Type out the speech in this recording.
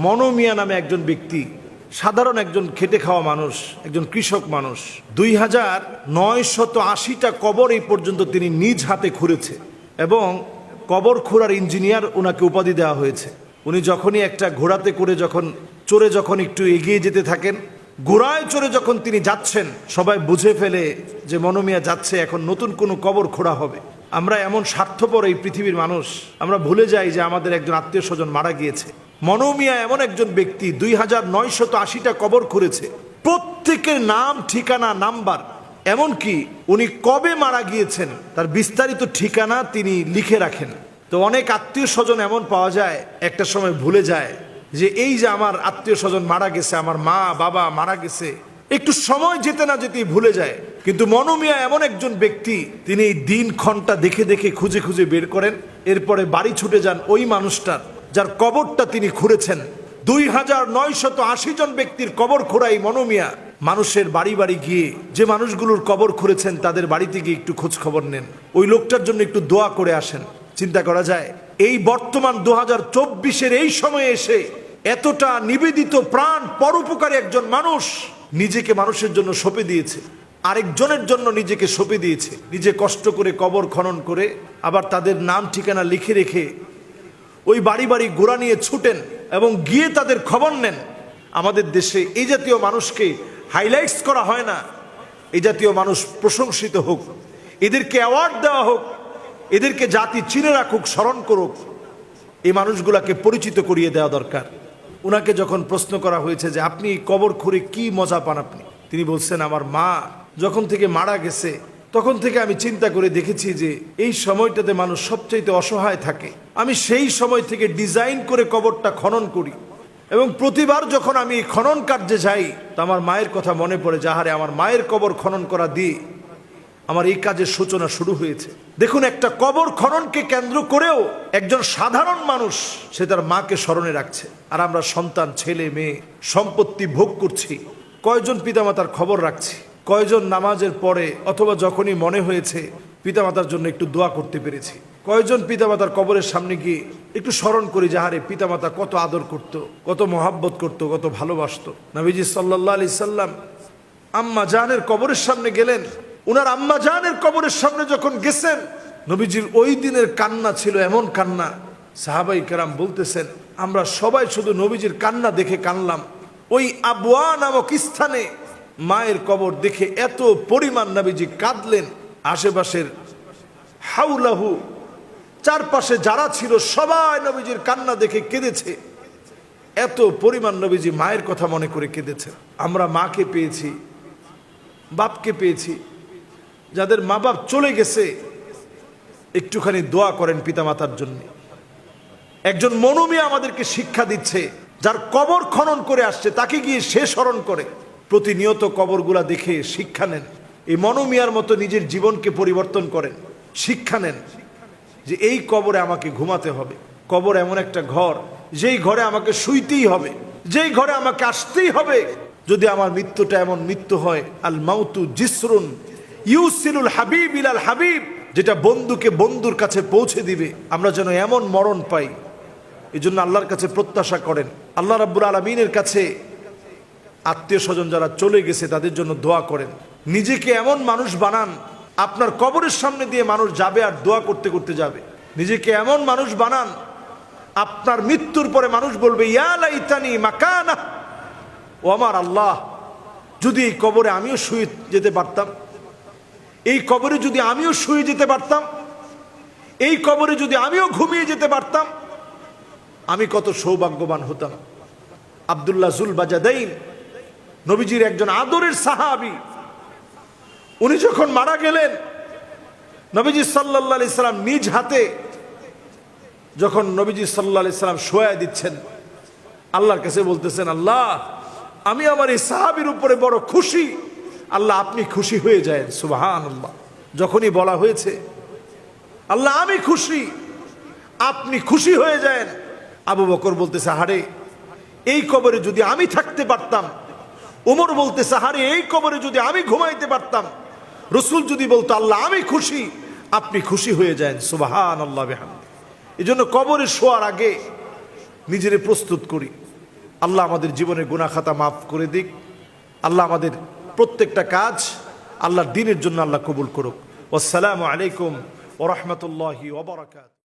মনোমিয়া নামে একজন ব্যক্তি, সাধারণ একজন খেটে খাওয়া মানুষ, একজন কৃষক মানুষ, 2980টা কবর এই পর্যন্ত তিনি নিজ হাতে খুঁড়েছে এবং কবর খোঁড়ার ইঞ্জিনিয়ার ওনাকে উপাধি দেওয়া হয়েছে। উনি যখনই একটা ঘোড়াতে করে চড়ে যখন একটু এগিয়ে যেতে থাকেন, ঘোড়ায় চড়ে যখন তিনি যাচ্ছেন, সবাই বুঝে ফেলে যে মনোমিয়া যাচ্ছে এখন নতুন কোনো কবর খোঁড়া হবে। আমরা এমন স্বার্থপর এই পৃথিবীর মানুষ, আমরা ভুলে যাই যে আমাদের একজন আত্মীয় স্বজন মারা গিয়েছে। মনোমিয়া এমন একজন ব্যক্তি 2980টা কবর খুঁড়েছে, প্রত্যেকের নাম, ঠিকানা, নাম্বার, এমনকি উনি কবে মারা গিয়েছেন তার বিস্তারিত ঠিকানা তিনি লিখে রাখেন। তো অনেক আত্মীয় স্বজন এমন পাওয়া যায় একটা সময় ভুলে যায় যে এই যে আমার আত্মীয় স্বজন মারা গেছে, আমার মা বাবা মারা গেছে, একটু সময় যেতে না যেতেই ভুলে যায়। কিন্তু মনোমিয়া এমন একজন ব্যক্তি, তিনি এই দিন ক্ষণটা দেখে দেখে খুঁজে খুঁজে বের করেন, এরপরে বাড়ি ছুটে যান ওই মানুষটার যার কবরটা তিনি খুঁড়েছেন। 2980 জন ব্যক্তির কবর খোঁড়াই মনোমিয়া মানুষের বাড়ি বাড়ি গিয়ে যে মানুষগুলোর কবর খুঁড়েছেন তাদের বাড়িতে গিয়ে একটু খোঁজ খবর নেন, ওই লোকটার জন্য একটু দোয়া করে আসেন। চিন্তা করা যায় এই বর্তমান 2024-এর এই সময়ে এসে এতটা নিবেদিত প্রাণ পরোপকারী একজন মানুষ নিজেকে মানুষের জন্য সঁপে দিয়েছে, আরেকজনের জন্য নিজেকে সঁপে দিয়েছে, নিজে কষ্ট করে কবর খনন করে আবার তাদের নাম ঠিকানা লিখে রেখে ওই বাড়ি বাড়ি ঘোড়া নিয়ে ছুটেন এবং গিয়ে তাদের খবর নেন। আমাদের দেশে এই জাতীয় মানুষকে হাইলাইটস করা হয় না। এই জাতীয় মানুষ প্রশংসিত হোক, এদেরকে অ্যাওয়ার্ড দেওয়া হোক, এদেরকে জাতি চিনে রাখুক, স্মরণ করুক, এই মানুষগুলাকে পরিচিত করিয়ে দেওয়া দরকার। উনাকে যখন প্রশ্ন করা হয়েছে যে আপনি কবর খুঁড়ে কি মজা পান আপনি, তিনি বলছেন আমার মা যখন থেকে মারা গেছে তখন থেকে আমি চিন্তা করে দেখেছি যে এই সময়টাতে মানুষ সবচাইতে অসহায় থাকে। আমি সেই সময় থেকে ডিজাইন করে কবরটা খনন করি এবং প্রতিবার যখন আমি খনন কার্যে যাই তো আমার মায়ের কথা মনে পড়ে, যাহারে আমার মায়ের কবর খনন করা দিয়ে আমার এই কাজের সূচনা শুরু হয়েছে। দেখুন, একটা কবর খননকে কেন্দ্র করেও একজন সাধারণ মানুষ সে তার মাকে স্মরণে রাখছে, আর আমরা সন্তান, ছেলে মেয়ে, সম্পত্তি ভোগ করছি। কয়জন পিতামাতার খবর রাখছি, কয়জন নামাজের পরে অথবা যখনই মনে হয়েছে পিতামাতার জন্য একটু দোয়া করতে পেরেছি, কয়জন পিতামাতার কবরের সামনে গিয়ে একটু স্মরণ করি যাহারে পিতামাতা কত আদর করত, কত মহাব্বত করত, কত ভালোবাসত। নবীজি সাল্লাল্লাহু আলাইহি সাল্লাম আম্মা জানের কবরের সামনে গেলেন, উনার আম্মা জানের কবরের সামনে যখন গেছেন নবীজির ওই দিনের কান্না ছিল এমন কান্না, সাহাবাই কেরাম বলতেছেন আমরা সবাই শুধু নবীজির কান্না দেখে কানলাম। ওই আবওয়া নামক স্থানে মায়ের কবর দেখে এত পরিমাণ নবীজি কাঁদলেন, আশেপাশের হাউলাহু চারপাশে যারা ছিল সবাই নবীজির কান্না দেখে কেঁদেছে, এত পরিমাণ নবীজি মায়ের কথা মনে করে কেঁদেছে। আমরা মাকে পেয়েছি, বাপকে পেয়েছি, যাদের মা বাপ চলে গেছে একটুখানি দোয়া করেন পিতামাতার জন্য। একজন মনোমিয়া আমাদেরকে শিক্ষা দিচ্ছে, যার কবর খনন করে আসছে তাকে গিয়ে সে স্মরণ করে, প্রতিনিয়ত কবরগুলা দেখে শিক্ষা নেন। এই মনোমিয়ার মতো নিজের জীবনকে পরিবর্তন করেন, শিক্ষা নেন যে এই কবরে আমাকে ঘুমাতে হবে। কবর এমন একটা ঘর, যেই ঘরে আমাকে শুইতেই হবে, যেই ঘরে আমাকে আসতেই হবে। যদি আমার মৃত্যুটা এমন মৃত্যু হয়, আল মাউতু জিসরুন ইউসিলুল হাবিব ইলাল হাবিব, যেটা বন্ধুকে বন্ধুর কাছে পৌঁছে দিবে, আমরা যেন এমন মরণ পাই। এই জন্য আল্লাহর কাছে প্রত্যাশা করেন, আল্লাহ রাব্বুল আলামিনের কাছে আত্মীয় স্বজন যারা চলে গেছে তাদের জন্য দোয়া করেন। নিজেকে এমন মানুষ বানান, আপনার কবরের সামনে দিয়ে মানুষ যাবে আর দোয়া করতে করতে যাবে। নিজেকে এমন মানুষ বানান, আপনার মৃত্যুর পরে মানুষ বলবে ইয়া লাইতানি মাকানা, ও আমার আল্লাহ, যদি এই কবরে আমিও শুয়ে যেতে পারতাম, এই কবরে যদি আমিও শুয়ে যেতে পারতাম, এই কবরে যদি আমিও ঘুমিয়ে যেতে পারতাম, আমি কত সৌভাগ্যবান হতাম। আব্দুল্লাহ জুল বাজাদাইন নবীজির একজন আদরের সাহাবী, উনি যখন মারা গেলেন নবীজি সাল্লাল্লাহু আলাইহি সাল্লাম নিজ হাতে যখন নবীজি সাল্লাল্লাহু আলাইহি সাল্লাম শোয়া দিচ্ছেন, আল্লাহর কাছে বলতেছেন আল্লাহ আমি আমার এই সাহাবীর উপরে বড় খুশি, আল্লাহ আপনি খুশি হয়ে যায়। সুবহানাল্লাহ। যখনই বলা হয়েছে আল্লাহ আমি খুশি, আপনি খুশি হয়ে যায়, আবু বকর বলতেছে হারে এই কবরে যদি আমি থাকতে পারতাম, ওমর বলতেছে হারে এই কবরে যদি আমি ঘুমাইতে পারতাম, রাসূল যদি বলতো আল্লাহ আমি খুশি, আপনি খুশি হয়ে যায়। সুবহানাল্লাহ বিহামদিহি। এই জন্য কবরে শোয়ার আগে নিজেরে প্রস্তুত করি, আল্লাহ আমাদের জীবনের গুনাহ খাতা মাফ করে দিক। আল্লাহ আমাদের প্রত্যেকটা কাজ আল্লাহর দ্বীনের জন্য আল্লাহ কবুল করুক। আসসালামু আলাইকুম ওয়া রাহমাতুল্লাহি ওয়া বারাকাতুহু।